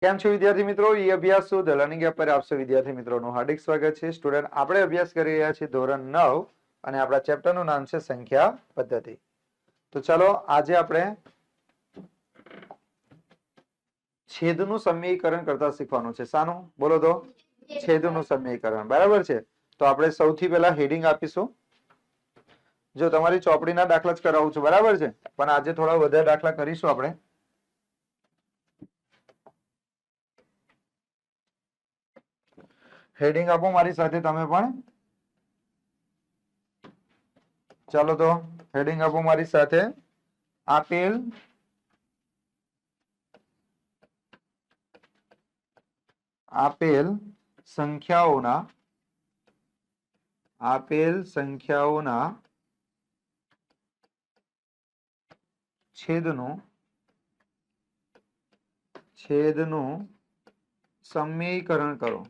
કેમ છો વિદ્યાર્થી મિત્રો? ઈ અભ્યાસ શું ધ લર્નિંગ એપ પર આપ સૌ વિદ્યાર્થી મિત્રોનું હાર્દિક સ્વાગત છે. સ્ટુડન્ટ, આપણે અભ્યાસ કરી રહ્યા છીએ ધોરણ 9 અને આપણા ચેપ્ટરનું નામ છે સંખ્યા પદ્ધતિ. તો ચાલો આજે આપણે છેદનું સમીકરણ કરતા શીખવાનું છે. શાનું? બોલો તો. છેદનું સમીકરણ. બરાબર છે. તો આપણે સૌથી પહેલા હેડિંગ આપીશું. જો તમારી ચોપડીના દાખલા જ કરાવું છું, બરાબર છે, પણ આજે થોડા વધારે દાખલા કરીશું આપણે. હેડિંગ આપો મારી સાથે તમે પણ. ચાલો તો હેડિંગ આપો મારી સાથે. આપેલ સંખ્યાઓના છેદનું સમીકરણ કરો.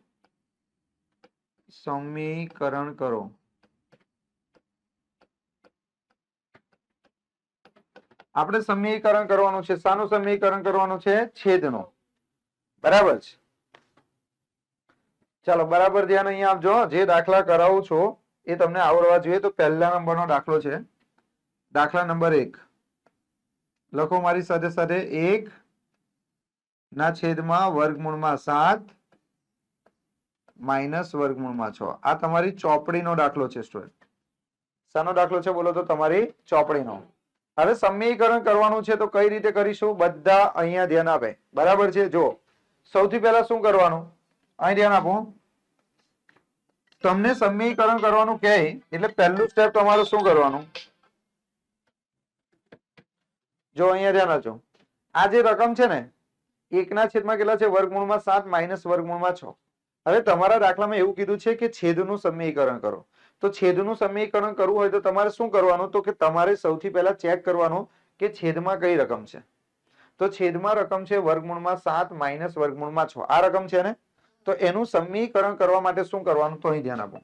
આપણે સમીકરણ કરવાનું છે. શાનું સમીકરણ કરવાનું છે? છેદનું. બરાબર છે. ચાલો બરાબર ધ્યાન અહીંયા આપજો. જે દાખલા કરાવું છો એ તમને આવડવા જોઈએ. તો પહેલા નંબરનો દાખલો છે, દાખલા નંબર 1. લખો મારી સાથે સાથે. 1 ના છેદમાં વર્ગમૂળમાં 7 માઇનસ વર્ગમૂળમાં 6. આ તમારી ચોપડીનો દાખલો છે સ્ટુડન્ટ. શાનો દાખલો છે બોલો તો? તમારી ચોપડીનો. હવે સમીકરણ કરવાનું છે તો કઈ રીતે કરીશું? બધા અહીંયા ધ્યાન આપે. બરાબર છે. જો સૌથી પહેલા શું કરવાનું, અહીં ધ્યાન આપો. તમને સમીકરણ કરવાનું કહે એટલે પહેલું સ્ટેપ તમારે શું કરવાનું? જો અહીંયા ધ્યાન આપજો. આ જે રકમ છે ને, 1 ના છેદમાં કેટલા છે? વર્ગમૂળમાં 7 માઇનસ વર્ગમૂળમાં 6. હવે તમારા દાખલામાં એવું કીધું છે કે છેદનું સમીકરણ કરો. તો છેદનું સમીકરણ કરવું હોય તો તમારે શું કરવાનું? તો કે તમારે સૌથી પહેલા ચેક કરવાનું કે છેદમાં કઈ રકમ છે. તો છેદમાં રકમ છે વર્ગમૂળમાં 7 માઇનસ વર્ગમૂળમાં 6. આ રકમ છે ને, તો એનું સમીકરણ કરવા માટે શું કરવાનું? તો અહીં ધ્યાન આપો.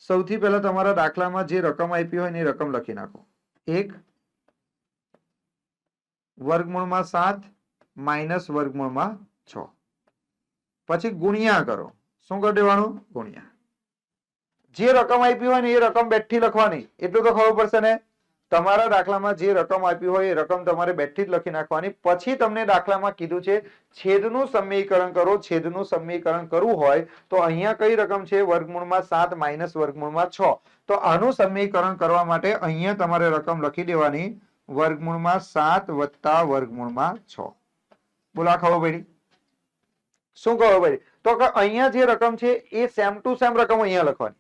સૌથી પહેલા તમારા દાખલામાં જે રકમ આપી હોય એની રકમ લખી નાખો. 1 વર્ગમૂળમાં 7 માઇનસ વર્ગમૂળમાં 6. પછી ગુણ્યા કરો. શું કરી દેવાનું? ગુણ્યા. જે રકમ આપી હોય ને એ રકમ બેઠી લખવાની. એટલું તો ખબર પડશે ને. તમારા દાખલામાં જે રકમ આપી હોય એ રકમ તમારે બેઠી જ લખી નાખવાની. પછી તમને દાખલામાં કીધું છે છેદનું સમીકરણ કરો. છેદનું સમીકરણ કરવું હોય તો અહીંયા કઈ રકમ છે? વર્ગમૂળમાં 7 માઇનસ વર્ગમૂળમાં 6. તો આનું સમીકરણ કરવા માટે અહીંયા તમારે રકમ લખી દેવાની. વર્ગમૂળમાં 7 વત્તા વર્ગમૂળમાં 6. બોલો, આ ખબર પડી? શું ખબર પડી? તો અહીંયા જે રકમ છે એ સેમ ટુ સેમ રકમ અહીંયા લખવાની.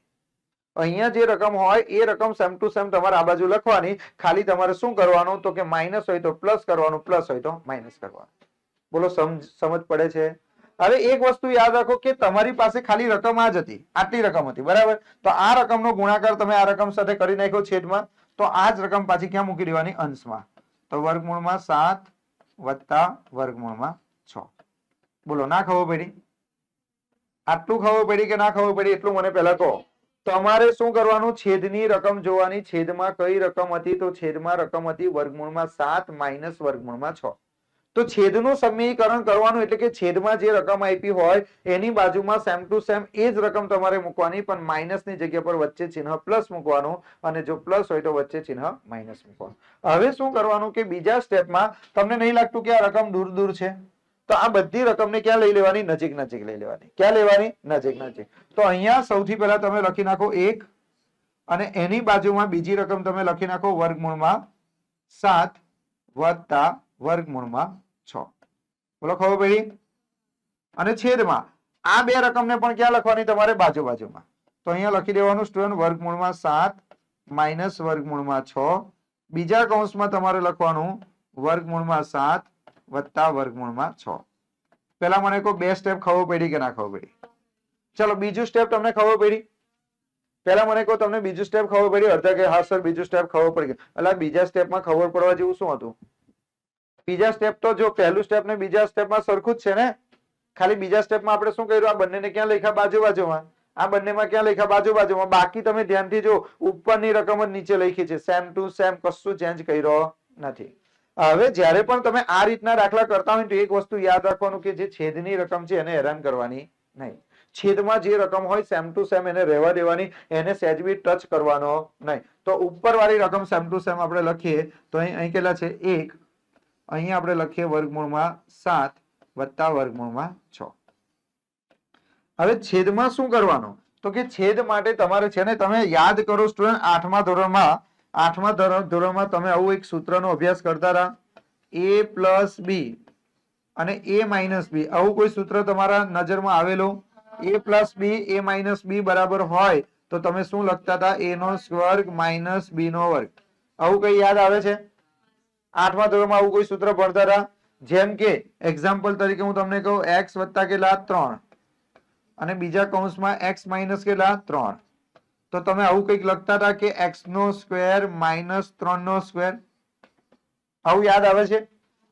અહીંયા જે રકમ હોય એ રકમ સેમ ટુ સેમ તમારે આ બાજુ લખવાની. ખાલી તમારે શું કરવાનું? તો કે માઇનસ હોય તો પ્લસ કરવાનું, પ્લસ હોય તો માઇનસ કરવાનું. બોલો, સમજ પડે છે? હવે એક વસ્તુ યાદ રાખો કે તમારી પાસે ખાલી રકમ આ જ હતી, આટલી રકમ હતી, બરાબર? તો આ રકમનો ગુણાકાર તમે આ રકમ સાથે કરી નાખ્યો છેદમાં, તો આ જ રકમ પાછી ક્યાં મૂકી દેવાની? અંશમાં. તો વર્ગમૂળમાં 7 વત્તા વર્ગમૂળમાં 6. બોલો, ના ખબર પડી? આટલું ખબર પડી કે ના ખબર પડી? એટલું મને પહેલા કહો. તમારે શું કરવાનું? છેદની રકમ જોવાની. છેદમાં કઈ રકમ હતી? તો છેદમાં રકમ હતી વર્ગમૂળમાં 7 માઇનસ વર્ગમૂળમાં 6. તો છેદનું સમીકરણ કરવાનું એટલે કે છેદમાં જે રકમ આપી હોય એની બાજુમાં સેમ ટુ સેમ એ જ રકમ તમારે મૂકવાની, પણ માઇનસની જગ્યા પર વચ્ચે ચિહ્ન પ્લસ મૂકવાનું, અને જો પ્લસ હોય તો વચ્ચે ચિહ્ન માઇનસ મૂકવાનું. હવે શું કરવાનું કે બીજા સ્ટેપમાં તમને નહીં લાગતું કે આ રકમ દૂર દૂર છે, તો આ બધી રકમને ક્યાં લઈ લેવાની? નજીક નજીક લઈ લેવાની. ક્યાં લેવાની? નજીક નજીક. તો અહીંયા સૌથી પહેલા તમે લખી નાખો 1, અને એની બાજુમાં બીજી રકમ તમે લખી નાખો વર્ગમૂળમાં 7 વત્તા વર્ગમૂળમાં 6. બોલો, ખબર પડી? અને છેદમાં આ બે રકમને પણ ક્યાં લખવાની? તમારે બાજુ બાજુમાં. તો અહીંયા લખી દેવાનું સ્ટુડન્ટ વર્ગમૂળમાં 7 માઇનસ વર્ગમૂળમાં 6. બીજા કૌંસમાં તમારે લખવાનું વર્ગમૂળમાં 7 વત્તા વર્ગમૂળમાં 6. પેલા મને કોઈ બે સ્ટેપ ખબર પડી કે ના ખબર પડી? ચલો બીજું સ્ટેપ તમને ખબર પડી? પેલા મને કહો, તમને બીજું સ્ટેપ ખબર પડી? અડધા કે હા સર બીજું સ્ટેપ ખબર પડી ગયું. એટલે બીજા સ્ટેપમાં ખબર પડવા જેવું શું હતું? બીજા સ્ટેપ તો જો પહેલું સ્ટેપ ને બીજા સ્ટેપમાં સરખું જ છે ને. ખાલી બીજા સ્ટેપમાં આપણે શું કર્યું? આ બંનેને ક્યાં લખ્યા? બાજુ બાજુમાં. આ બંનેમાં ક્યાં લખ્યા? બાજુ બાજુમાં. બાકી તમે ધ્યાનથી જો ઉપરની રકમ જ નીચે લખી છે. સેમ ટુ સેમ, કશું ચેન્જ કર્યો નથી. હવે જ્યારે પણ તમે આ રીતના દાખલા કરતા હોય તો એક વસ્તુ યાદ રાખવાનું કે જે છેદની રકમ છે એને હેરાન કરવાની નહીં. છેદમાં જે રકમ હોય સેમ ટુ સેમ એને રહેવા દેવાની, એને સહેજ બી ટચ કરવાનો નહીં. તો ઉપરવાળી રકમ સેમ ટુ સેમ આપણે લખીએ તો અહીં કેટલા છે 1, અહીંયા આપણે લખીએ વર્ગમૂળમાં 7 વત્તા વર્ગમૂળમાં 6. હવે છેદમાં શું કરવાનું તો કે છેદ માટે તમારે છે ને તમે યાદ કરો સ્ટુડન્ટ 8મા ધોરણમાં તમે આવું એક સૂત્રનો અભ્યાસ કરતા હતા, a પ્લસ બી અને a માઇનસ બી. આવું કોઈ સૂત્ર તમારા નજરમાં આવેલું? a plus b a minus b બરાબર હોય તો તમે શું લખતા હતા? a નો વર્ગ માઇનસ b નો વર્ગ. આવું કઈ યાદ આવે છે? 8મા ધોરણમાં આવું કોઈ સૂત્ર ભણતા હતા? જેમ કે એક્ઝામ્પલ તરીકે હું તમને કહું x વત્તા કેટલા 3 અને બીજા કૌંસમાં x માઇનસ કેટલા 3. તો તમે આવું કંઈક લખતા હતા કે x નો સ્ક્વેર માઇનસ 3 નો સ્ક્વેર. આવું યાદ આવે છે?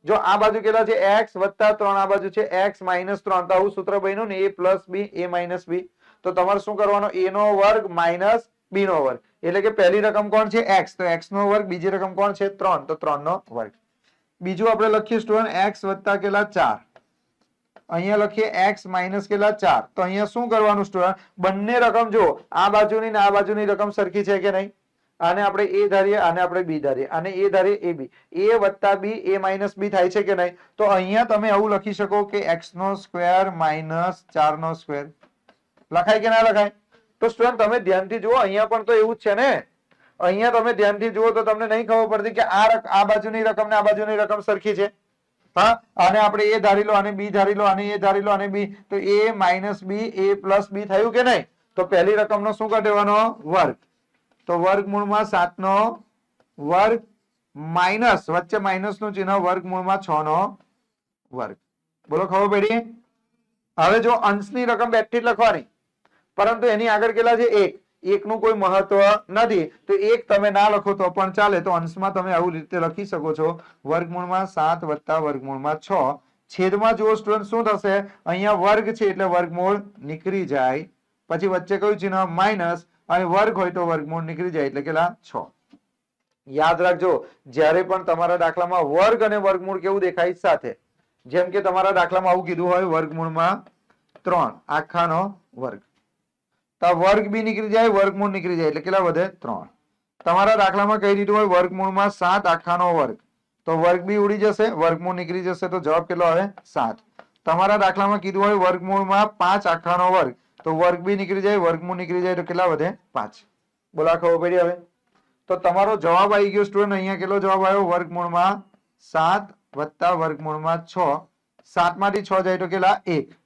જો આ બાજુ કેટલા છે x વત્તા 3, આ બાજુ છે x માઇનસ 3, તો આવું સૂત્ર બન્યું ને a plus b a minus b. તો તમારે શું કરવાનો? a નો વર્ગ માઇનસ b નો વર્ગ. એટલે કે પહેલી રકમ કોણ છે x, તો x નો વર્ગ. બીજી રકમ કોણ છે 3, તો 3 નો વર્ગ. બીજું આપણે લખીએ સ્ટુડન્ટ x વત્તા કેટલા 4, અહીંયા લખીએ x માઇનસ કેટલા 4. તો અહીંયા શું કરવાનું સ્ટુડન્ટ? બંને રકમ જો આ બાજુની ને આ બાજુની રકમ સરખી છે કે નહીં? આને આપણે a ધારીએ, આને આપણે b ધારીએ, આને a ધારીએ ab. a વત્તા b a માઇનસ b થાય છે કે નહીં? તો અહીંયા તમે આવું લખી શકો કે x નો સ્ક્વેર માઇનસ 4 નો સ્ક્વેર. લખાય કે ના લખાય? તો સ્ટુડન્ટ તમે ધ્યાનથી જુઓ, અહીંયા પણ તો એવું જ છે ને. અહીંયા તમે ધ્યાનથી જુઓ તો તમને નહીં ખબર પડતી કે આ બાજુની રકમ ને આ બાજુની રકમ સરખી છે. હા, આને આપણે a ધારી લો, આને b ધારી લો, આને a ધારી લો, આને b. તો a minus b a plus b થયું કે નહીં? તો પહેલી રકમનો શું કરી દેવાનો? વર્ગ. તો વર્ગમૂળમાં 7 નો વર્ગ માઇનસ વચ્ચે માઇનસ નું ચિહ્ન વર્ગમૂળમાં 6 નો વર્ગ. બોલો ખબર પડી? હવે જો અંશની રકમ બેઠી લખવાની, પરંતુ એની આગળ કેટલા છે 1. 1 નું કોઈ મહત્વ નથી, તો 1 તમે ના લખો તો પણ ચાલે. તો અંશમાં તમે આવું રીતે લખી શકો છો વર્ગમૂળમાં 7 વત્તા વર્ગમૂળમાં 6. છેદમાં જુઓ સ્ટુડન્ટ શું થશે? અહીંયા વર્ગ છે એટલે વર્ગમૂળ નીકળી જાય, પછી વચ્ચે કયું ચિહ્ન માઇનસ, અને વર્ગ હોય તો વર્ગમૂળ નીકળી જાય એટલે કેટલા 6. યાદ રાખજો જ્યારે પણ તમારા દાખલામાં વર્ગ અને વર્ગમૂળ કેવું દેખાય સાથે. જેમ કે તમારા દાખલામાં આવું કીધું હોય વર્ગમૂળમાં 3 આખાનો વર્ગ, તો વર્ગ બી નીકળી જાય, વર્ગમૂળ નીકળી જાય એટલે કેટલા વધે 3. તમારા દાખલામાં કહી દીધું હોય વર્ગમૂળમાં 7 આખાનો વર્ગ, તો વર્ગ બી ઉડી જશે, વર્ગમૂળ નીકળી જશે, તો જવાબ કેટલો આવે 7. તમારા દાખલામાં કીધું હોય વર્ગમૂળમાં 5 આખાનો વર્ગ, તો વર્ગ બી નીકળી જાય, વર્ગમૂળ નીકળી જાય તો કેટલા વધે 5. બોલા ખબર પડી હવે? તો તમારો જવાબ આવી ગયો સ્ટુડન્ટ. અહીંયા કેટલો જવાબ આવ્યો? વર્ગમૂળમાં 7 વત્તા વર્ગમૂળમાં 6. 7 માંથી 6 જાય તો કેટલા 1.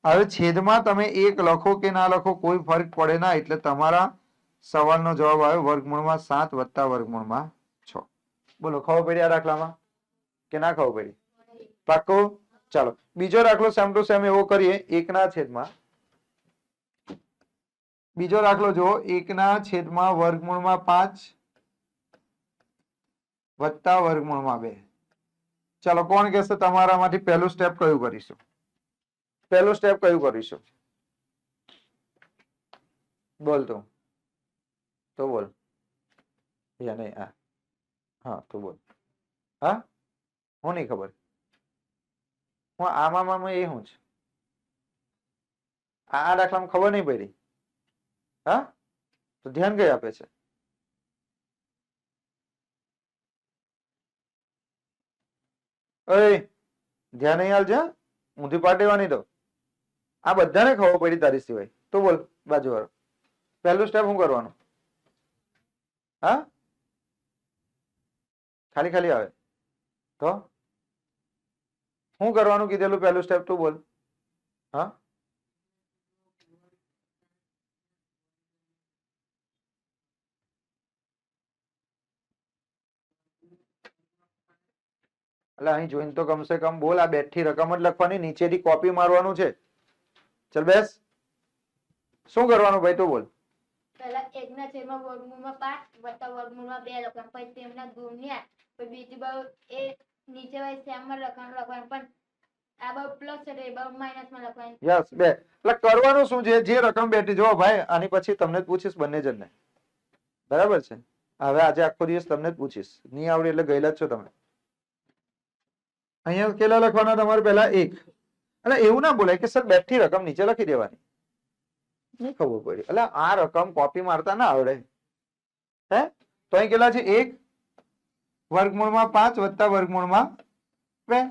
હવે છેદમાં તમે 1 લખો કે ના લખો કોઈ ફરક પડે ના, એટલે તમારા સવાલનો જવાબ આવ્યો વર્ગમૂળમાં 7 વત્તા વર્ગમૂળમાં 6. બોલો ખબર પડી આ દાખલામાં કે ના ખબર પડી? પાક્કું? ચાલો બીજો દાખલો સેમ ટુ સેમ એવો કરીએ. 1 ના છેદમાં બીજો દાખલો જો 1 ના છેદમાં વર્ગમૂળમાં 5 વત્તા વર્ગમૂળમાં 2. ચાલો કોણ કહેશે તમારામાંથી પહેલું સ્ટેપ કયું કરીશું? પહેલું સ્ટેપ કયું કરીશું? બોલ તું તો બોલ. યા નહીં? હા તું બોલ. હા હું નહીં ખબર. હું આમાં એ હું છે આ દાખલામાં ખબર નહીં પડી. હા તો ધ્યાન કઈ આપે છે? ધ્યાન નહીં હાલજે, ઊંધી પાટેવાની તો. આ બધાને ખબર પડી તારી સિવાય. તો બોલ બાજુ વાળો. પહેલું સ્ટેપ શું કરવાનું? હા ખાલી ખાલી આવે તો શું કરવાનું કીધેલું? પહેલું સ્ટેપ તું બોલ. હા એટલે અહીં જોઈને તો કમસે કમ બોલ. આ બેઠી રકમ જ લખવાની, નીચેથી કોપી મારવાનું છે. ચલ બેસ. શું કરવાનું ભાઈ તું બોલ? પહેલા 1 ના છેદમાં વર્ગમૂળમાં 5 વત્તા વર્ગમૂળમાં 2 લખવાનું, પછી તેમના ગુણ્યા, પછી બીજી બાજુ એ નીચે વાળી સેમમાં લખવાનું, પણ આ બાજુ પ્લસ છે એ બાજુ માઈનસમાં લખવાનું. યસ 2. એટલે કરવાનું શું છે? જે રકમ બેઠી જો ભાઈ, આની પછી તમને જ પૂછીશ બંને જણને, બરાબર છે? હવે આજે આખો દિવસ તમને જ પૂછીશ, નહીં આવડે એટલે ગયેલા જ છો તમે. અહીંયા કેટલા લખવાના તમારે પહેલા 1. એટલે એવું ના બોલાય કે સર બેઠી રકમ નીચે લખી દેવાની. નહીં ખબર પડી. એટલે આ રકમ કોપી મારતા ના આવડે. હે તો અહીં કેટલા છે 1 વર્ગમૂળમાં 5 વત્તા વર્ગમૂળમાં 2.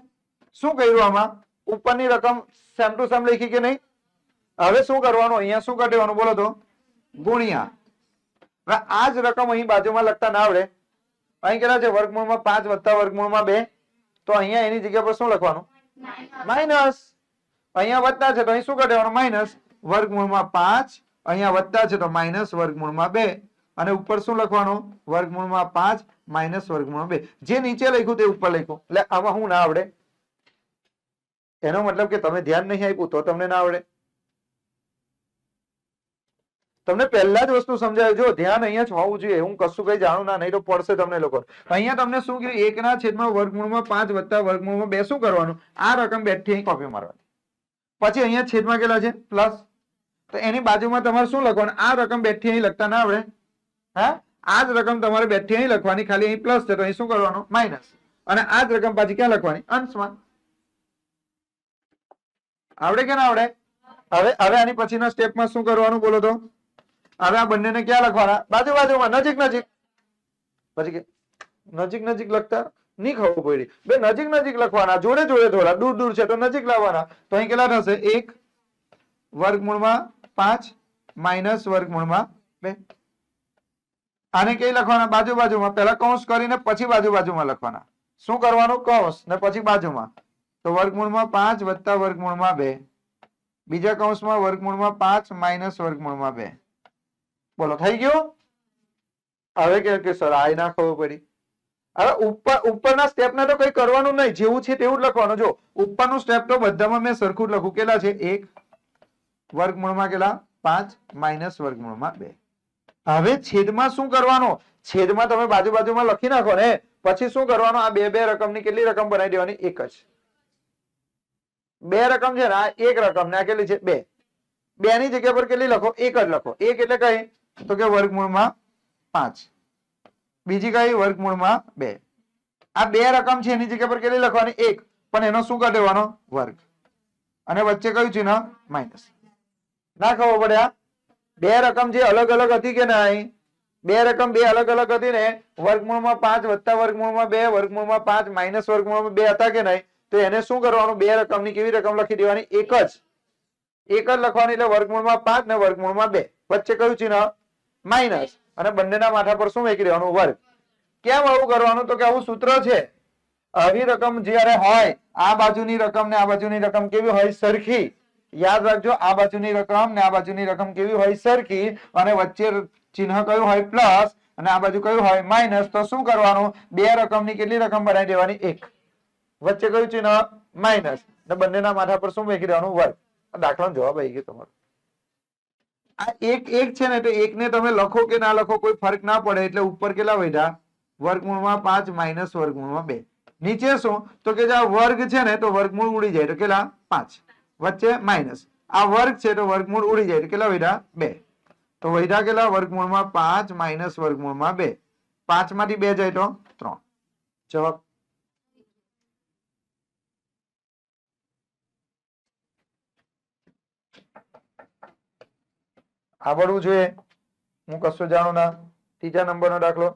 શું કર્યું આમાં? ઉપરની રકમ સેમ ટુ સેમ લખી કે નહીં? હવે શું કરવાનું? અહીંયા શું કરી દેવાનું બોલો તો? ગુણ્યા. હવે આ જ રકમ અહીં બાજુમાં લખતા ના આવડે. અહીં કેટલા છે? વર્ગમૂળમાં 5 વત્તા વર્ગમૂળમાં 2. તો અહીંયા એની જગ્યા પર શું લખવાનું? માઇનસ. અહીંયા વત્તા છે તો અહીં શું કરી દેવાનું? માઇનસ વર્ગમૂળમાં 5. અહીંયા વત્તા છે તો માઇનસ વર્ગમૂળમાં 2. અને ઉપર શું લખવાનું? વર્ગમૂળમાં 5 માઇનસ વર્ગમૂળમાં 2. જે નીચે લખ્યું તે ઉપર લખ્યું. એટલે આમાં શું ના આવડે? એનો મતલબ કે તમે ધ્યાન નહીં આપ્યું તો તમને ના આવડે. તમને પહેલા જ વસ્તુ સમજાય. જો ધ્યાન અહીંયા જ હોવું જોઈએ. હું કશું કઈ જાણું ના, નહીં તો પડશે તમને લોકો. અહીંયા તમને શું કીધું? 1 ના છેદમાં વર્ગમૂળમાં 5 વત્તા વર્ગમૂળમાં 2 શું કરવાનું? આ રકમ બેઠી અહીં કોપી મારવાની. પછી અહીંયા છેદમાં કેટલા છે? પ્લસ. તો એની બાજુમાં તમારે શું લખવાનું? આ રકમ બેઠી અહીં લખતા ના આવડે? હા, આ જ રકમ તમારે બેઠી અહીં લખવાની. ખાલી અહીં પ્લસ છે તો અહીં શું કરવાનું? માઇનસ. અને આ જ રકમ પાછી ક્યાં લખવાની? અંશમાં. આવડે કે ના આવડે? હવે આની પછીના સ્ટેપમાં શું કરવાનું બોલો તો? હવે આ બંનેને ક્યાં લખવાના? બાજુ બાજુમાં, નજીક નજીક. પછી કે નજીક નજીક લખતા નહીં ખબર પડી. બે નજીક નજીક લખવાના, જોડે જોડે થોડા, દૂર દૂર છે તો નજીક લાવવાના. તો અહીં કેટલા થશે? 1 વર્ગમૂળમાં 5 માઇનસ વર્ગમૂળમાં 2. આને કઈ લખવાના? બાજુ બાજુમાં. પહેલા કૌંસ કરીને પછી બાજુ બાજુમાં લખવાના. શું કરવાનું? કૌંસ ને પછી બાજુમાં. તો વર્ગમૂળમાં 5 વત્તા વર્ગમૂળમાં 2. બીજા કૌંસમાં વર્ગમૂળમાં 5 માઇનસ વર્ગમૂળમાં 2. બોલો થઈ ગયું? હવે કે સર આ ના ખબર પડી. હવે ઉપરના સ્ટેપ ને તો કઈ કરવાનું નહીં, જેવું છે તેવું જ લખવાનું. જો ઉપરનું સ્ટેપ તો બધામાં મેં સરખું જ લખું. કેટલા છે? 1 વર્ગમૂળમાં કેટલા? 5 માઇનસ વર્ગમૂળમાં 2. હવે છેદમાં શું કરવાનું? છેદમાં તમે બાજુ બાજુમાં લખી નાખો ને. પછી શું કરવાનું? આ બે રકમની કેટલી રકમ બનાવી દેવાની? 1 જ. 2 રકમ છે ને, આ 1 રકમ ને આ કેટલી છે? 2. 2 ની જગ્યા પર કેટલી લખો? 1 જ લખો. 1 એટલે કઈ? તો કે વર્ગમૂળમાં 5. બીજી કઈ? વર્ગમૂળમાં 2. આ 2 રકમ છે એની જગ્યા પર કેટલી લખવાની? 1. પણ એનો શું કરી દેવાનો? વર્ગ. અને વચ્ચે કયું ચિહ્ન? માઇનસ. ના ખબર પડે? આ 2 રકમ જે અલગ અલગ હતી કે નહીં? 2 રકમ 2 અલગ અલગ હતી ને. વર્ગમૂળમાં 5 વત્તા વર્ગમૂળમાં 2, વર્ગમૂળમાં 5 માઇનસ વર્ગમૂળમાં 2 હતા કે નહીં? તો એને શું કરવાનું? 2 રકમની કેવી રકમ લખી દેવાની? 1 જ. 1 જ લખવાની. એટલે વર્ગમૂળમાં 5 ને વર્ગમૂળમાં 2. વચ્ચે કયું ચિહ્ન? માઇનસ. અને બંનેના માથા પર શું મૂકી દેવાનું? વર્ગ. કેમ આવું કરવાનું? તો કે આવું સૂત્ર છે. આવી રકમ જ્યારે હોય, આ બાજુની રકમ ને આ બાજુની રકમ કેવી હોય? સરખી. યાદ રાખજો, આ બાજુની રકમ ને આ બાજુની રકમ કેવી હોય? સરખી. અને વચ્ચે ચિહ્ન કયું હોય? પ્લસ. અને આ બાજુ કયું હોય? માઇનસ. તો શું કરવાનું? 2 રકમની કેટલી રકમ બનાવી દેવાની? 1. વચ્ચે કયું ચિહ્ન? માઇનસ. ને બંનેના માથા પર શું મૂકી દેવાનું? વર્ગ. દાખલાનો જવાબ આવી ગયો તમારો. આ એક છે ને, તો 1 ને તમે લખો કે ના લખો કોઈ ફરક ના પડે. એટલે ઉપર કેટલા વધ્યા? વર્ગમૂળમાં 5 માઇનસ વર્ગમૂળમાં 2. નીચે શું? તો કે આ વર્ગ છે ને તો વર્ગમૂળ ઉડી જાય તો કેટલા? 5. વચ્ચે માઇનસ. આ વર્ગ છે તો વર્ગમૂળ ઉડી જાય તો કેટલા વધ્યા? 2. તો વધ્યા કેટલા? વર્ગમૂળમાં 5 માઇનસ વર્ગમૂળમાં 2. 5 માંથી 2 જાય તો 3. જવાબ. આવડવું જોઈએ. હું કશું જાણું ના. ત્રીજા નંબરનો દાખલો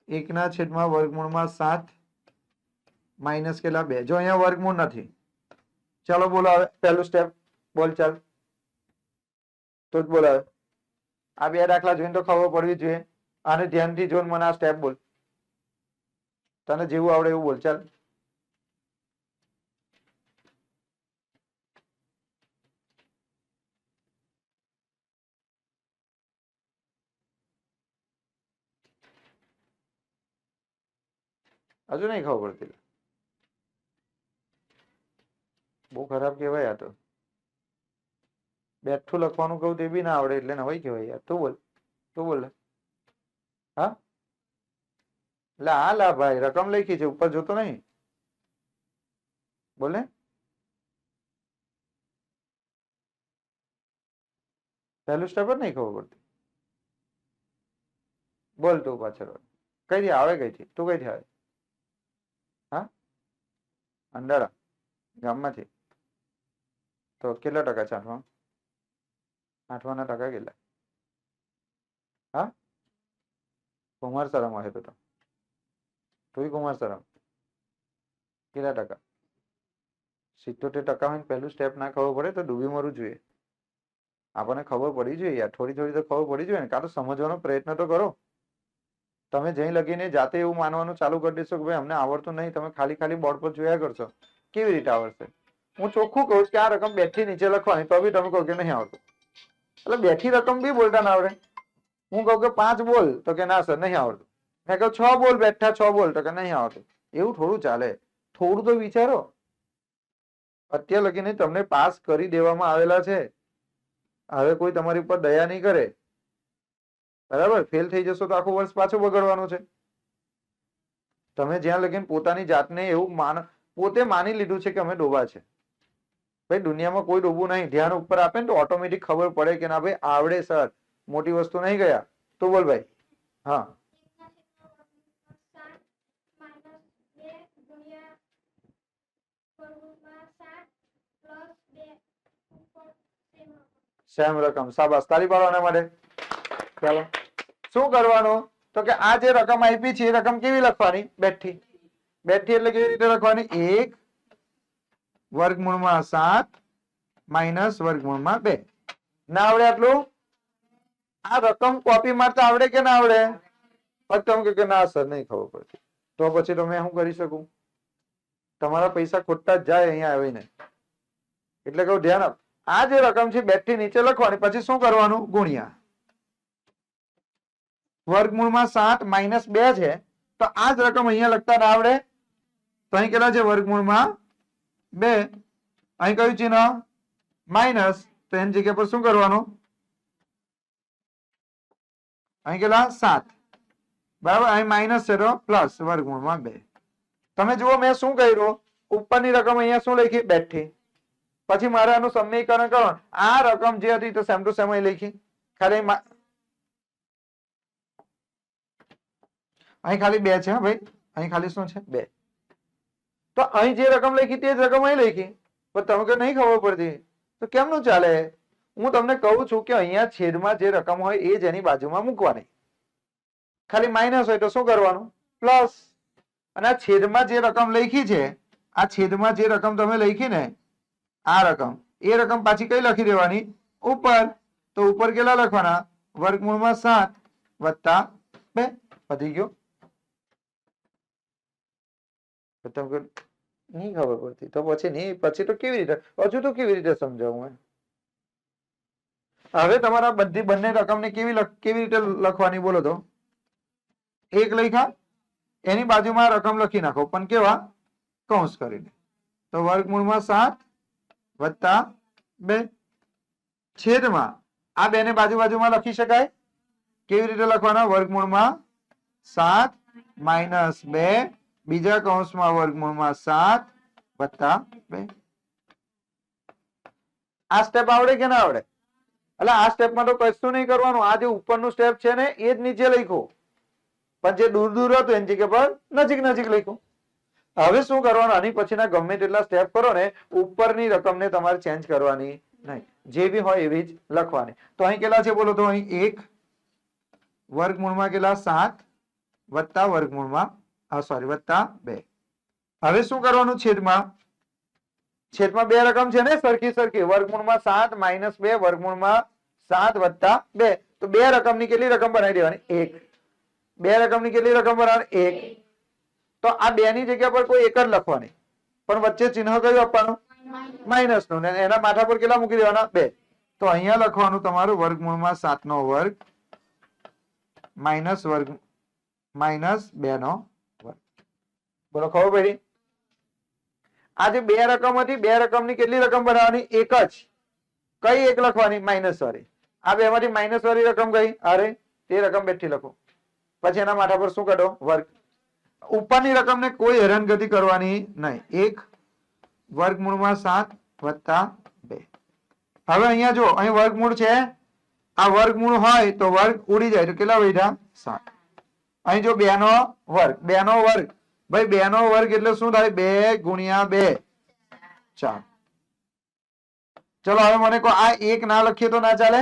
1 ના છેદમાં વર્ગમૂળમાં 7 માઇનસ કેટલા? 2. જો અહીંયા વર્ગમૂળ નથી. ચાલો બોલો હવે પહેલું સ્ટેપ બોલ. ચાલ તો જ બોલ. હવે આ 2 દાખલા જોઈને તો ખબર પડવી જોઈએ. આને ધ્યાનથી જોઈને મને આ સ્ટેપ બોલ. તને જેવું આવડે એવું બોલ. ચાલ હજુ નહીં ખબર પડતી. બહુ ખરાબ કહેવાય. આ તો બેઠું લખવાનું કહું તે બી ના આવડે એટલે નવાઈ કહેવાય યાર. તું બોલ, તું બોલ. હા એટલે હા લા ભાઈ, રકમ લખી છે ઉપર જોતો નહીં. બોલ ને. પહેલું સ્ટેપ જ નહીં ખબર પડતી. બોલ તું પાછળ. કઈથી આવે? કઈથી તું? કઈથી આવે? અંડાળા ગામમાંથી તો કેટલા ટકા છે આઠમાં? આઠવાના ટકા કેટલા? હા, કુમારસરામાં હશે તો તુંય કુમારસરામ કેટલા ટકા? 77% હોય ને પહેલું સ્ટેપ ના ખબર પડે તો ડૂબી મરવું જોઈએ. આપણને ખબર પડી જોઈએ યાર, થોડી થોડી તો ખબર પડી જોઈએ ને. કાં તો સમજવાનો પ્રયત્ન તો કરો. તમે જઈ લગીને જાતે એવું માનવાનું ચાલુ કરી દેશો કે ભાઈ અમને આવડતું નહીં, તમે ખાલી ખાલી બોર્ડ પર જોયા કરશો, કેવી રીતે આવડશે? હું ચોખ્ખું કહું કે આ રકમ 2 થી નીચે લખવાની, તો બી તમે કહો કે નહીં આવડતું. એટલે 2 થી રકમ બી બોલતા ના આવડે. હું કહું કે 5 બોલ તો કે ના સર નહીં આવડતું. મેં કહું 6 બોલ બેઠા 6 બોલ તો કે નહીં આવડતું. એવું થોડું ચાલે, થોડું તો વિચારો. અત્યાર લગીને તમને પાસ કરી દેવામાં આવેલા છે, હવે કોઈ તમારી ઉપર દયા નહીં કરે. બરાબર? ફેલ થઈ જશો તો આખું વર્ષ પાછું બગડવાનું છે. તમે જ્યાં લગીને પોતાની જાતને એવું પોતે માની લીધું છે કે અમે ડોબા છે. ભાઈ દુનિયામાં કોઈ ડોબું નહીં. ધ્યાન ઉપર આપે ને તો ઓટોમેટિક ખબર પડે કે ના ભાઈ આવડે સર, મોટી વસ્તુ નહીં ગયા. તો બોલ ભાઈ. હા, સેમ રકમ. શાબાશ, તાળી પાડો આના માટે. ચાલો શું કરવાનું તો કે આ જે રકમ આપી છે એ રકમ કેવી લખવાની? બેઠી. બેઠી એટલે કેવી રીતે લખવાની? 1 વર્ગમૂળમાં 7 માઇનસ વર્ગમૂળમાં 2. ના આવડે આટલું? આ રકમ કોપી મારતા આવડે કે ના આવડે? પછી તમે કહો કે ના સર નહીં ખબર પડતી, તો પછી તો મેં શું કરી શકું? તમારા પૈસા ખોટા જ જાય અહીંયા આવીને. એટલે કહું ધ્યાન આપ. આ જે રકમ છે 2 થી નીચે લખવાની, પછી શું કરવાનું? ગુણ્યા. વર્ગમૂળમાં 7 માઇનસ 2 છે, તો આ જ રકમ અહીંયા લખતા ના આવડે? તો અહીં કેટલા છે? વર્ગમૂળમાં 2. અહીં કયું ચિહ્ન? માઇનસ. તો એની જગ્યા પર શું કરવાનું? અહીં કેટલા? 7. બરાબર? અહીં માઇનસ છે તો પ્લસ વર્ગમૂળમાં 2. તમે જુઓ મેં શું કર્યું? ઉપરની રકમ અહીંયા શું લખી? બેઠી. પછી મારે આનું સમીકરણ કરો. આ રકમ જે હતી તો સેમ ટુ સેમ અહીં લખી. ખાલી અહીં ખાલી 2 છે ભાઈ. અહીં ખાલી શું છે? 2. તો અહીં જે રકમ લખી તે જ રકમ અહીં લખી. પણ તમે કે નહીં ખબર પડતી તો કેમનું ચાલે? હું તમને કહું છું કે અહીંયા છેદમાં જે રકમ હોય એ જ એની બાજુમાં મૂકવાની. ખાલી માઇનસ હોય તો શું કરવાનું? પ્લસ. અને આ છેદમાં જે રકમ લખી છે, આ છેદમાં જે રકમ તમે લખી ને, આ રકમ, એ રકમ પાછી કઈ લખી દેવાની? ઉપર. તો ઉપર કેટલા લખવાના? વર્ગમૂળમાં 7 વત્તા 2. વધી ગયો. નહીં ખબર પડતી તો પછી નહીં, પછી તો કેવી રીતે? હજુ તો કેવી રીતે સમજાવું? હવે તમારા બંને રકમને કેવી રીતે લખવાની બોલો તો? 1 લખ્યા, એની બાજુમાં રકમ લખી નાખો, પણ કેવા? કૌંસ કરીને. તો વર્ગમૂળમાં 7 વત્તા 2 છેદમાં આ 2 ને બાજુમાં લખી શકાય. કેવી રીતે લખવાના? વર્ગમૂળમાં 7 માઇનસ 2 બીજા કૌંસમાં વર્ગમૂળમાં 7 વત્તા 2. આ સ્ટેપ આવડે કે ના આવડે? એટલે આ સ્ટેપમાં તો કશું નહીં કરવાનું. આ જે ઉપરનું સ્ટેપ છે ને એ જ નીચે લખો, પણ જે દૂર દૂર હતું એની જગ્યા પર નજીક નજીક લખો. હવે શું કરવાનું? આની પછીના ગમે તેટલા સ્ટેપ કરો ને, ઉપરની રકમને તમારે ચેન્જ કરવાની નહીં. જે બી હોય એવી જ લખવાની. તો અહીં કેટલા છે બોલો તો? અહીં 1 વર્ગમૂળમાં કેટલા? 7 વત્તા વર્ગમૂળમાં વત્તા 2. હવે શું કરવાનું? છેદમાં 2 રકમ છે ને સરખી સરખી. વર્ગમૂળમાં 7 માઇનસ 2 વર્ગમૂળમાં 7 વત્તા 2. તો 2 રકમની કેટલી રકમ બનાવી દેવાની? 1. 2 રકમની કેટલી રકમ બનાવવાની? 1. તો આ 2 ની જગ્યા પર કોઈ 1 જ લખવાની, પણ વચ્ચે ચિહ્ન કયું આપવાનું? માઇનસ નું. એના માથા પર કેટલા મૂકી દેવાના? 2. તો અહીંયા લખવાનું તમારું વર્ગમૂળમાં 7 નો વર્ગ માઇનસ 2 નો વર્ગ. બોલો ખબર પડી? આ જે 2 રકમ હતી, 2 રકમની કેટલી રકમ બનાવવાની? 1 જ. કઈ 1 લખવાની? માઇનસ વાળી. આ 2 માંથી માઇનસ વાળી રકમ કઈ? અરે તે રકમ બેઠી લખો. પછી એના માથા પર શું કાઢો? વર્ગ. ઉપરની રકમને કોઈ હેરાનગતિ કરવાની નહીં. 1 વર્ગમૂળમાં 7 વત્તા 2. હવે અહીંયા જો અહીં વર્ગમૂળ છે, આ વર્ગમૂળ હોય તો વર્ગ ઉડી જાય તો કેટલા વધ્યા? 7. અહીં જો 2 નો વર્ગ, 2 નો વર્ગ ભાઈ 2 નો વર્ગ એટલે શું થાય? 2 ગુણ્યા 2 4. ચલો હવે મને કહો આ 1 ના લખીએ તો ના ચાલે?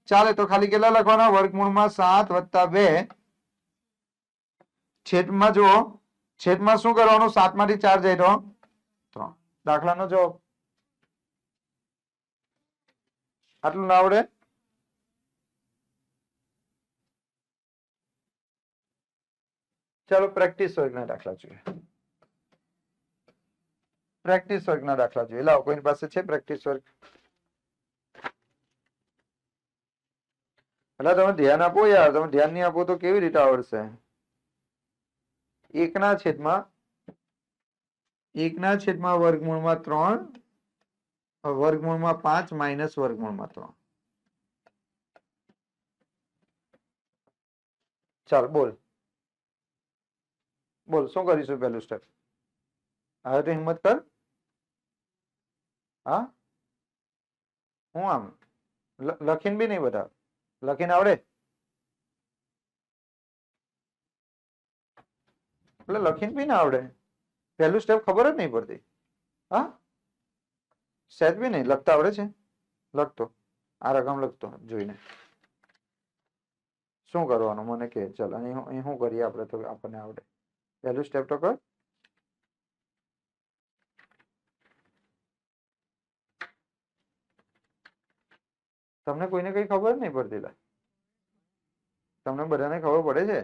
ચાલે. તો ખાલી કેટલા લખવાના? વર્ગમૂળમાં 7 વત્તા 2 છેદમાં જુઓ છેદમાં શું કરવાનું? 7 માંથી 4 જાય તો 3. દાખલાનો જવાબ. આટલું ના આવડે? ચાલો પ્રેક્ટિસ વર્ગના દાખલા જોઈએ. પ્રેક્ટિસ વર્ગના દાખલા જોઈએ. લાવો કોઈની પાસે છે પ્રેક્ટિસ વર્ગ? એટલે તમે ધ્યાન આપો યાર. તમે ધ્યાન નહીં આપો તો કેવી રીતે આવડશે? 1 ના છેદમાં વર્ગમૂળમાં 3 વર્ગમૂળમાં 5 માઇનસ વર્ગમૂળમાં 3. ચાલ બોલ બોલ શું કરીશું પહેલું સ્ટેપ? હવે તો હિંમત કર. હા હું આમ લખીને બી નહીં બતાવ. લખીને આવડે? એટલે લખીને બી ના આવડે. પહેલું સ્ટેપ ખબર જ નહીં પડતી. હા સેજ બી નહીં. લખતા આવડે છે? લખતો આ રકમ લખતો જોઈને શું કરવાનું મને કે. ચાલ અહીં શું કરીએ આપણે તો આપણને આવડે. પહેલું સ્ટેપ તો કર. તમને કોઈને કઈ ખબર નહીં પડતી? તમને બધાને ખબર પડે છે?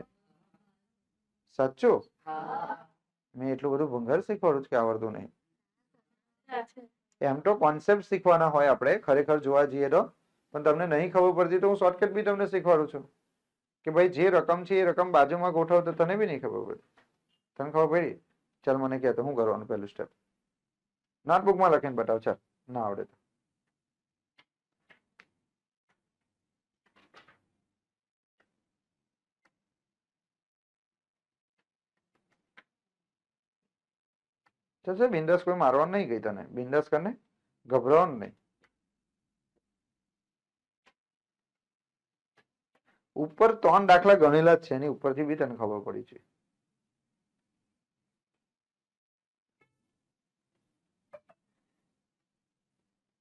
સાચું? મેં એટલું બધું ભંગાર શીખવાડું કે આવડતું નહીં. એમ તો કોન્સેપ્ટ શીખવાના હોય આપણે ખરેખર જોવા જઈએ તો, પણ તમને નહીં ખબર પડતી તો હું શોર્ટકટ બી તમને શીખવાડું છું કે ભાઈ જે રકમ છે એ રકમ બાજુમાં ગોઠવો તો તને બી નહીં ખબર પડે. તને ખબર પડી? ચાલ મને કહે તો શું કરવાનું? પહેલું સ્ટેપ નોટબુકમાં લખીને બતાવ. ચાલ ના આવડે તો. ચાલ બિંદાસ. કોઈ મારવાનું નહીં કઈ તને. બિંદાસ કરને. ગભરાવાનું નહીં. ઉપર 3 દાખલા ગણેલા જ છે એની ઉપરથી બી તને ખબર પડી છે.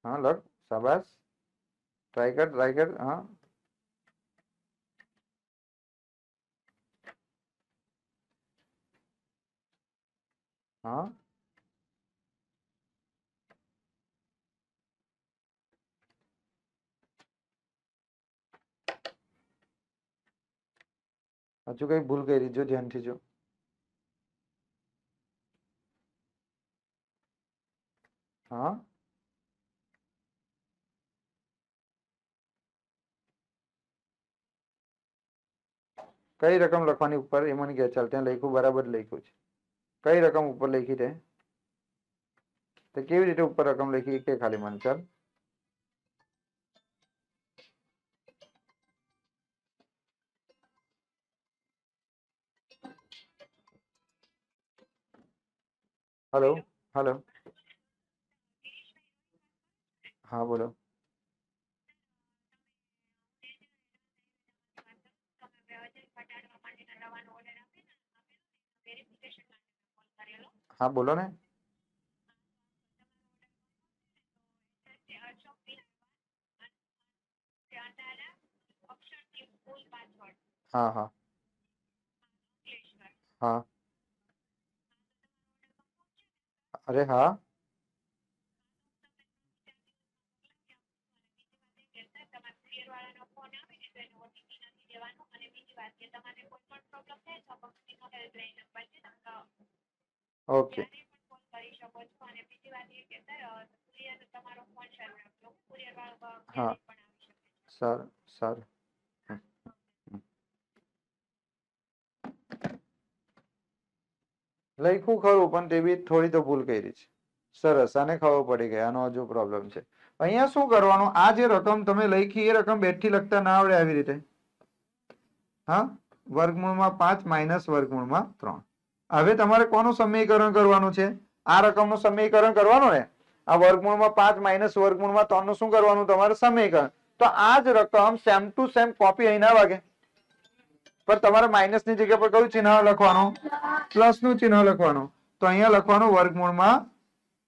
હા લખ. શાબાશ. ટ્રાય કર ટ્રાય કર. હા હા હજુ કઈ ભૂલ કરી? જો ધ્યાનથી જો. હા કઈ રકમ લખવાની ઉપર એ મને કહે. ચાલ ત્યાં લખ્યું બરાબર લખ્યું છે. કઈ રકમ ઉપર લખી તે? તો કેવી રીતે ઉપર રકમ લખી કે ખાલી મને. ચાલ હેલો હેલો. હા બોલો. હા બોલો ને. હા હા હા. અરે હા. ઓકે હા સારું સારું. લખ્યું ખરું પણ તે બી થોડી તો ભૂલ કરી છે. સરસ. આને ખબર પડી ગઈ આનો હજુ પ્રોબ્લેમ છે. અહીંયા શું કરવાનું? આ જે રકમ તમે લખી એ રકમ બેઠી લખતા ના આવડે આવી રીતે. હા વર્ગમૂળમાં 5 માઇનસ વર્ગમૂળમાં 3. હવે તમારે કોનું સમીકરણ કરવાનું છે? આ રકમનું સમીકરણ કરવાનું ને. આ વર્ગમૂળમાં 5 માઇનસ વર્ગમૂળમાં 3 નું શું કરવાનું? તમારે સમીકરણ. તો આ જ રકમ સેમ ટુ સેમ કોપી અહીં ના વાગે. પણ તમારે માઇનસ ની જગ્યા પર કયું ચિહ્ન લખવાનું? પ્લસ નું ચિહ્ન લખવાનું. તો અહીંયા લખવાનું વર્ગમૂળમાં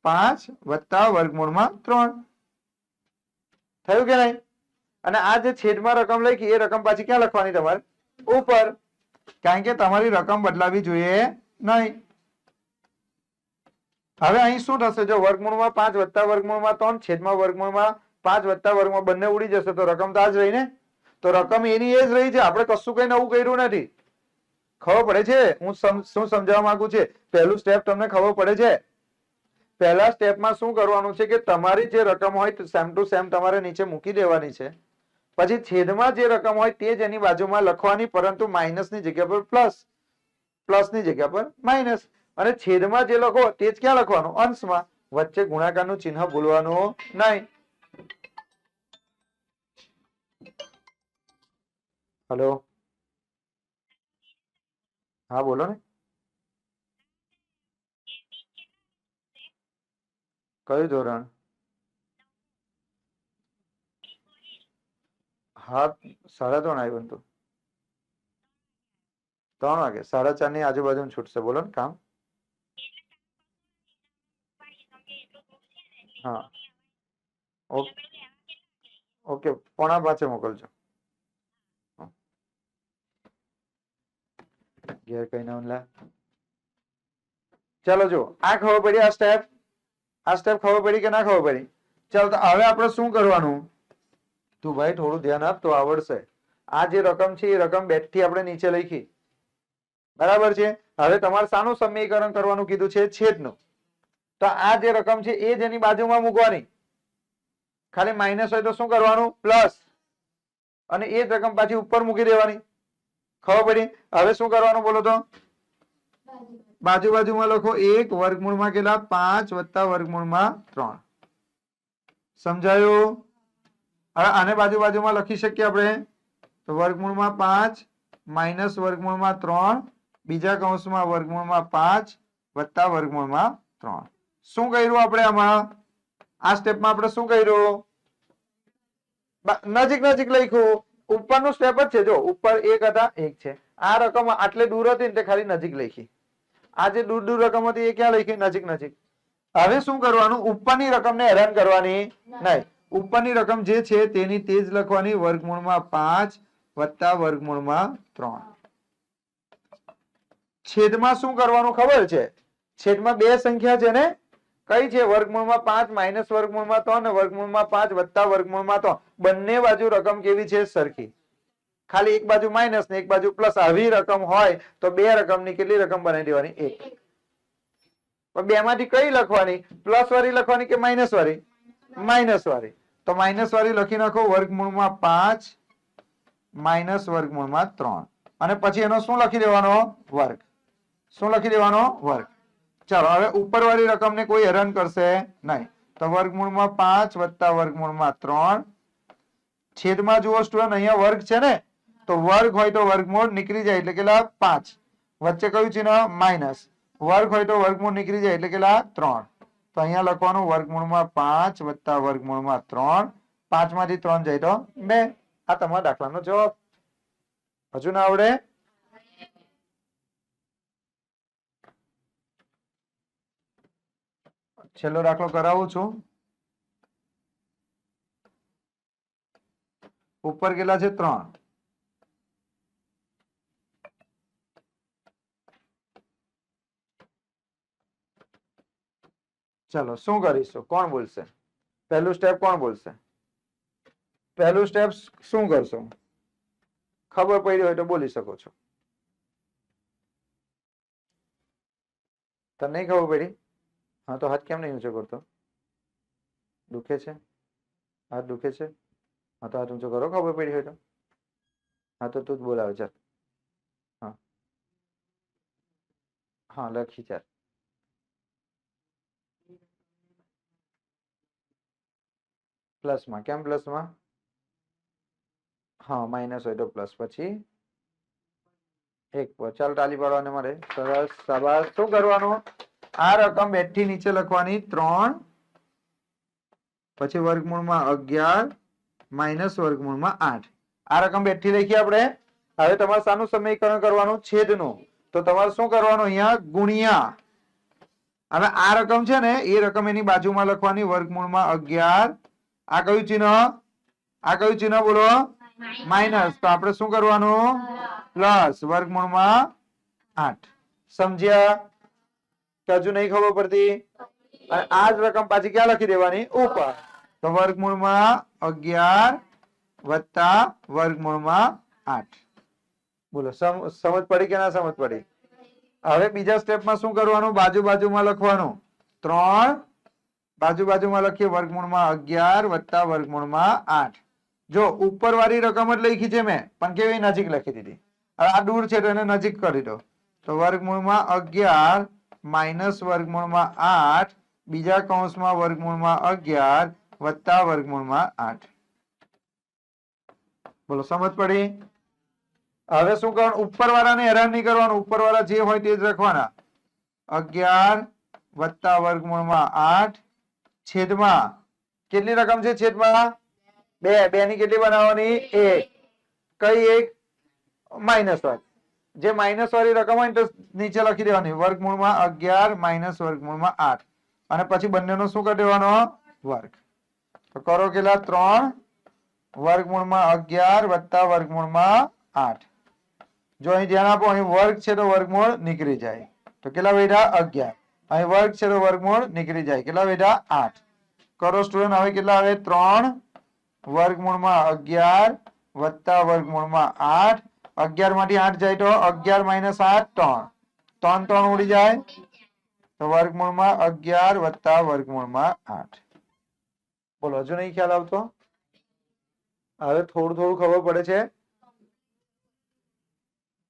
5 વત્તા વર્ગમૂળમાં 3. થયું કે નહીં? અને આ જે છેદમાં રકમ લખી એ રકમ પાછી ક્યાં લખવાની તમારે? ઉપર. કારણ કે તમારી રકમ બદલાવી જોઈએ નહીં. હવે અહીં શું થશે? જો વર્ગમૂળમાં 5 વત્તા વર્ગમૂળમાં 3 છેદમાં વર્ગમૂળમાં 5 વત્તા વર્ગમાં બંને ઉડી જશે તો રકમ તો આ જ રહી ને. તો રકમ એની એ જ રહી છે. આપણે કશું કઈ નવું કર્યું નથી. ખબર પડે છે હું શું સમજાવવા માંગુ છે? પહેલું સ્ટેપ તમને ખબર પડે છે? પહેલા સ્ટેપમાં શું કરવાનું છે કે તમારી જે રકમ હોય સેમ ટુ સેમ તમારે નીચે મૂકી દેવાની છે. પછી છેદમાં જે રકમ હોય તે જ એની બાજુમાં લખવાની, પરંતુ માઇનસ ની જગ્યા પર પ્લસ, પ્લસ ની જગ્યા પર માઇનસ. અને છેદમાં જે લખો તે જ ક્યાં લખવાનું? અંશમાં. વચ્ચે ગુણાકારનું ચિહ્ન ભૂલવાનું નહીં. હેલો, હા બોલો ને. કયું ધોરણ? હા 3:30 આવ્યું તું. 3 વાગે 4:30 ની આજુબાજુ છૂટશે. બોલો ને કામ. હા ઓકે 4:45 મોકલજો. ઘેર કઈ ના. ચાલો જો આ ખબર પડી. આ સ્ટેપ ખબર પડી કે ના ખબર પડી? ચાલો તો હવે આપણે શું કરવાનું? તું ભાઈ થોડું ધ્યાન આપ તો આવડશે. આ જે રકમ છે એ રકમ બેઠી આપણે નીચે લખી, બરાબર છે. હવે તમારે શાનું સમીકરણ કરવાનું કીધું છે? છેદનું. તો આ જે રકમ છે એ જ એની બાજુમાં મૂકવાની. ખાલી માઇનસ હોય તો શું કરવાનું? પ્લસ. અને એ જ રકમ પાછી ઉપર મૂકી દેવાની. ખબર પડી? હવે શું કરવાનું બોલો તો? બાજુ બાજુમાં લખો. 1 વર્ગમૂળમાં કેટલા? 5 વત્તા વર્ગમૂળમાં 3. સમજાયું? હવે આને બાજુ બાજુમાં લખી શકીએ આપણે. તો વર્ગમૂળમાં 5 માઇનસ વર્ગમૂળમાં 3 બીજા કૌંસમાં વર્ગમૂળમાં 5 વત્તા વર્ગમૂળમાં 3. શું કર્યું આપણે આમાં? આ સ્ટેપમાં આપણે શું કર્યું? નજીક નજીક લખ્યું. ઉપરનું સ્ટેપ જ છે. જો ઉપર 1 હતા 1 છે. આ રકમ આટલે દૂર હતી ને તે ખાલી નજીક લખી. આ જે દૂર દૂર રકમ હતી એ ક્યાં લખી? નજીક નજીક. હવે શું કરવાનું? ઉપરની રકમને હેરાન કરવાની નહીં. ઉપરની રકમ જે છે તેની તે જ લખવાની. વર્ગમૂળમાં 5 વત્તા વર્ગમૂળમાં 3. છેદમાં શું કરવાનું ખબર છે? છેદમાં બે સંખ્યા છે ને. કઈ છે? વર્ગમૂળમાં 5 માઇનસ વર્ગમૂળમાં 3 અને વર્ગમૂળમાં 5 વત્તા વર્ગમૂળમાં 3. બંને બાજુ રકમ કેવી છે? સરખી. ખાલી એક બાજુ માઇનસ ને એક બાજુ પ્લસ. આવી રકમ હોય તો બે રકમની કેટલી રકમ બનાવી દેવાની? 1. પણ બે માંથી કઈ લખવાની? પ્લસ વાળી લખવાની કે માઇનસ વાળી? માઇનસ વાળી. તો માઇનસ વાળી લખી નાખો. વર્ગમૂળમાં 5 માઇનસ વર્ગમૂળમાં 3 અને પછી એનો શું લખી દેવાનો? વર્ગ. શું લખી દેવાનો? વર્ગ. ચાલો હવે ઉપર વાળી રકમ ને કોઈ હેરાન કરશે નહીં. તો વર્ગમૂળમાં 5 વત્તા વર્ગમૂળમાં 3. છેદમાં જુઓ સ્ટુડન્ટ અહીંયા વર્ગ છે ને, તો વર્ગ હોય તો વર્ગમૂળ નીકળી જાય એટલે કેટલા? 5. વચ્ચે કયું ચિહ્ન? માઇનસ. વર્ગ હોય તો વર્ગમૂળ નીકળી જાય એટલે કેટલા? 3. તો અહીંયા લખવાનું વર્ગમૂળમાં 5 વત્તા વર્ગમૂળમાં 3. 5 માંથી 3 જાય તો 2. આ તમારા દાખલાનો જવાબ. હજુ ના આવડે? છેલ્લો દાખલો કરાવું છું. ઉપર કેટલા છે? 3. ચલો શું કરીશું? કોણ બોલશે? પહેલું સ્ટેપ કોણ બોલશે? પહેલું સ્ટેપ શું કરશો? ખબર પડી હોય તો બોલી શકો છો. તને નહીં ખબર પડી? હા તો હાથ કેમ નહીં ઊંચો કરતો? દુખે છે? હાથ દુખે છે? હા તો હાથ ઊંચો કરો. ખબર પડી હોય તો. હા તો તું જ બોલાવે. ચાલ. હા હા લખી. ચાલ. પ્લસમાં. કેમ પ્લસમાં? હા માઇનસ હોય તો પ્લસ. પછી 1 પર. ચાલ તાલી પાડવાને મારે. સરસ શાબાશ. શું કરવાનું? આ રકમ બેઠી નીચે લખવાની 3 પછી વર્ગમૂળમાં 11 માઇનસ વર્ગમૂળમાં 8. આ રકમ બેઠી લખી આપણે. હવે તમારે શાનું સમીકરણ કરવાનું? છેદનું. તો તમારે શું કરવાનું? અહીંયા ગુણ્યા. હવે આ રકમ છે ને એ રકમ એની બાજુમાં લખવાની, વર્ગમૂળમાં 11. આ કયું ચિહ્ન? આ કયું ચિહ્ન બોલો? માઇનસ. તો આપણે શું કરવાનું? પ્લસ. વર્ગમૂળમાં 8. સમજ્યા કે હજુ નહીં ખબર પડતી? અને આ જ રકમ પાછી ક્યાં લખી દેવાની? ઉપર. તો વર્ગમૂળમાં 11 વત્તા વર્ગમૂળમાં 8. બોલો સમજ પડી કે ના સમજ પડી? હવે બીજા સ્ટેપમાં શું કરવાનું? બાજુ બાજુમાં લખવાનું. 3 બાજુ બાજુમાં લખીએ, વર્ગમૂળમાં 11 વત્તા વર્ગમૂળમાં 8. જો ઉપર વાળી રકમ જ લખી છે મેં, પણ કેવી નજીક લખી દીધી. હવે આ દૂર છે તો એને નજીક કરી દો. તો વર્ગમૂળમાં 11 માઇનસ વર્ગમૂળમાં 8 બીજા કૌંસમાં વર્ગમૂળમાં 11 વત્તા વર્ગમૂળમાં 8. બોલો સમજ પડી? હવે શું કરવાનું? ઉપર વાળાને હેરાન નહીં કરવાનું. ઉપર વાળા જે હોય તે જ રાખવાના. 11 વત્તા વર્ગમૂળમાં 8 છેદમાં કેટલી રકમ છે? છેદમાં 2. 2 ની કેટલી બનાવવાની? 1. કઈ 1? માઇનસ વાળી. જે માઇનસ વાળી રકમ હોય ને તો નીચે લખી દેવાની, વર્ગમૂળમાં 11 માઇનસ વર્ગમૂળમાં 8. અને પછી બંનેનો શું કરી દેવાનો? વર્ગ. તો કરો કેટલા? 3 વર્ગમૂળમાં 11 વત્તા વર્ગમૂળમાં 8. જો અહીં ધ્યાન આપો, અહીં વર્ગ છે તો વર્ગમૂળ નીકળી જાય. તો કેટલા બેઠા? 11. અહીં વર્ગ છે તો વર્ગમૂળ નીકળી જાય. કેટલા બેઠા? 8. કરો સ્ટુડન્ટ. હવે કેટલા આવે? 3 વર્ગમૂળમાં 11 વત્તા વર્ગમૂળમાં 8. 11 માંથી 8 જાય તો 11 માઇનસ 8 3 3 ઉડી જાય. તો વર્ગમૂળમાં 11 વત્તા વર્ગમૂળમાં 8. બોલો હજુ નહીં ખ્યાલ આવતો? હવે થોડું થોડું ખબર પડે છે.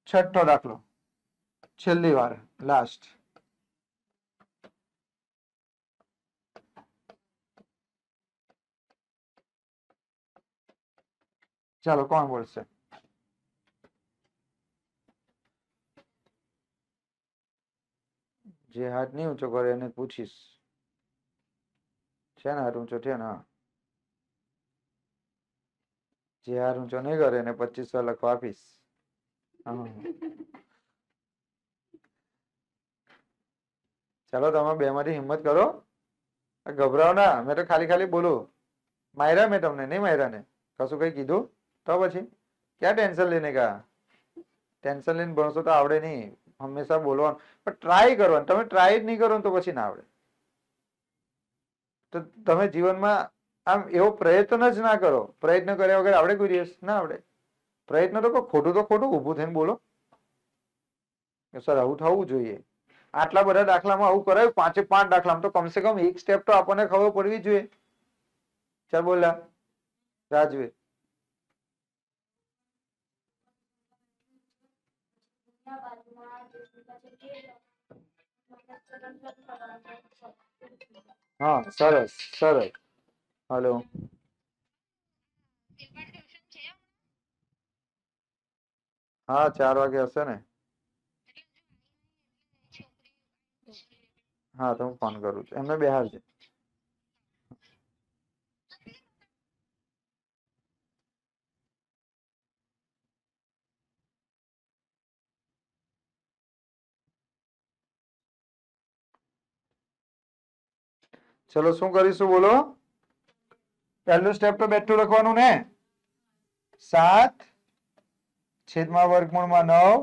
છઠ્ઠો દાખલો, છેલ્લી વાર, લાસ્ટ. ચાલો કોણ બોલશે? જે હાથ નહીં ઊંચો કરે એને પૂછીશ. છે ને હાથ ઊંચો? છે ને? જે હાથ ઊંચો નહીં કરે એને 25 લખવા આપીશ. ચાલો તમે બે માંથી હિંમત કરો, ગભરાવ ના. મેં તો ખાલી ખાલી બોલું. માયરા મેં તમને નહીં માયરા ને કશું કઈ કીધું તો પછી ક્યાં ટેન્શન લઈને ગયા? ટેન્શન લઈને ભણશો તો આવડે નહીં. હંમેશા બોલવાનું, પણ ટ્રાય કરવાનું. તમે ટ્રાય જ નહીં કરો તો પછી ના આવડે. તો તમે જીવનમાં આમ એવો પ્રયત્ન જ ના કરો. પ્રયત્ન કર્યા વગર આવડે કોઈ દિવસ? ના આવડે. પ્રયત્ન તો ખોટું તો ખોટું ઊભું થઈને બોલો કે સર આવું થવું જોઈએ. આટલા બધા દાખલામાં આવું કરાયું, 5 દાખલામાં તો કમસે કમ એક સ્ટેપ તો આપણને ખબર પડવી જોઈએ. ચાલ બોલા રાજવીર. હા સરસ સરસ. હલો હા 4 વાગે હશે ને? હા તો હું ફોન કરું છું. એમને બેહાર છે. ચલો શું કરીશું બોલો? પહેલું સ્ટેપ તો બેઠું લખવાનું ને. 7 છેદમાં વર્ગમૂળમાં 9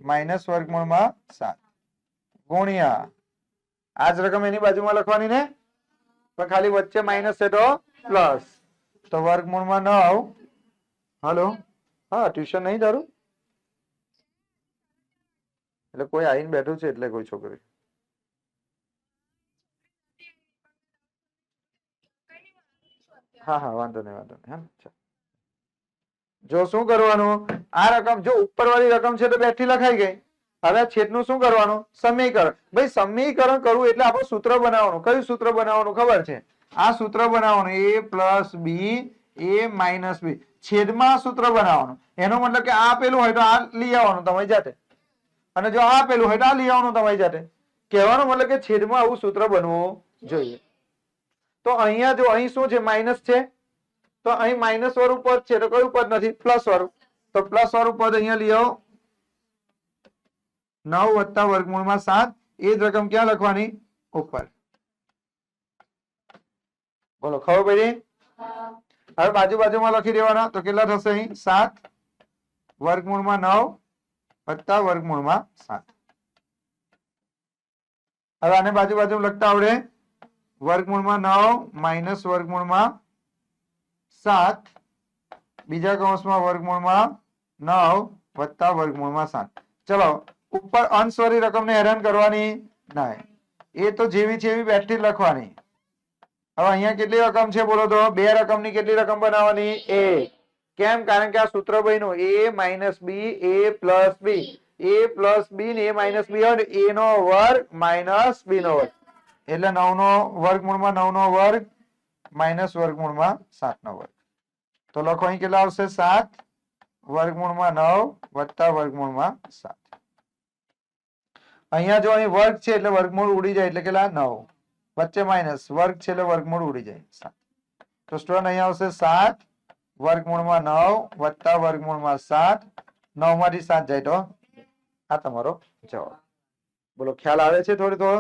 માઇનસ વર્ગમૂળમાં 7 ગુણ્યા આ જ રકમ એની બાજુમાં લખવાની ને, પણ ખાલી વચ્ચે માઇનસ છે તો પ્લસ. તો વર્ગમૂળમાં 9. હલો હા ટ્યુશન નહીં તારું? એટલે કોઈ આવીને બેઠું છે એટલે કોઈ છોકરી. હા હા વાંધો નહીં વાંધો નહીં. હા જો શું કરવાનું? આ રકમ જો ઉપર વાળી રકમ છે તો બેઠી લખાઈ ગઈ. હવે છેદનું શું કરવાનું? સમીકરણ. ભાઈ સમીકરણ કરવું એટલે આપણે સૂત્ર બનાવવાનું. કયું સૂત્ર બનાવવાનું ખબર છે? આ સૂત્ર બનાવવાનું, a plus b a minus b. છેદમાં સૂત્ર બનાવવાનું. એનો મતલબ કે આ આપેલું હોય તો આ લઈ આવવાનું તમારી જાતે, અને જો આ આપેલું હોય તો આ લઈ આવવાનું તમારી જાતે. કહેવાનો મતલબ કે છેદમાં આવું સૂત્ર બનવું જોઈએ. તો અહીંયા જો અહીં શું છે? માઇનસ છે. તો અહીં માઇનસ વાળું પદ છે તો કયું પદ નથી? પ્લસ વાળું. તો પ્લસ વાળું પદ અહીંયા લઈ આવો 9 વત્તા વર્ગમૂળમાં 7 એ જ રકમ ક્યાં લખવાની ઉપર બોલો ખબર પડી હવે બાજુમાં લખી દેવાના તો કેટલા થશે અહીં 7 વર્ગમૂળમાં 9 વત્તા વર્ગમૂળમાં 7 હવે આને બાજુ લખતા આવડે વર્ગમૂળમાં 9 માઇનસ વર્ગમૂળમાં 7 બીજા કૌંસમાં વર્ગમૂળમાં 9 વત્તા વર્ગમૂળમાં 7 ચલો ઉપર અંશવાળી રકમને હેરાન કરવાની નહીં એ તો જેવી છે એવી બેઠી લખવાની હવે અહીંયા કેટલી રકમ છે બોલો તો બે રકમની કેટલી રકમ બનાવવાની a કેમ કારણ કે આ સૂત્ર બન્યું a minus b a plus b a plus b ને a માઇનસ b હોય a નો વર્ગ માઇનસ b નો વર્ગ એટલે 9 નો વર્ગમૂળમાં 9 નો વર્ગ માઇનસ વર્ગમૂળમાં 7 નો વર્ગ તો લખો અહીં કેટલા આવશે 7 વર્ગમૂળમાં 9 વત્તા વર્ગમૂળમાં 7 અહીંયા જો અહીં વર્ગ છે એટલે વર્ગમૂળ ઉડી જાય એટલે કેટલા 9 વચ્ચે માઇનસ વર્ગ છે એટલે વર્ગમૂળ ઉડી જાય 7 તો સ્ટુડન્ટ અહીંયા આવશે 7 વર્ગમૂળમાં 9 વત્તા વર્ગમૂળમાં 7 9 માંથી 7 જાય તો આ તમારો જવાબ બોલો ખ્યાલ આવે છે થોડો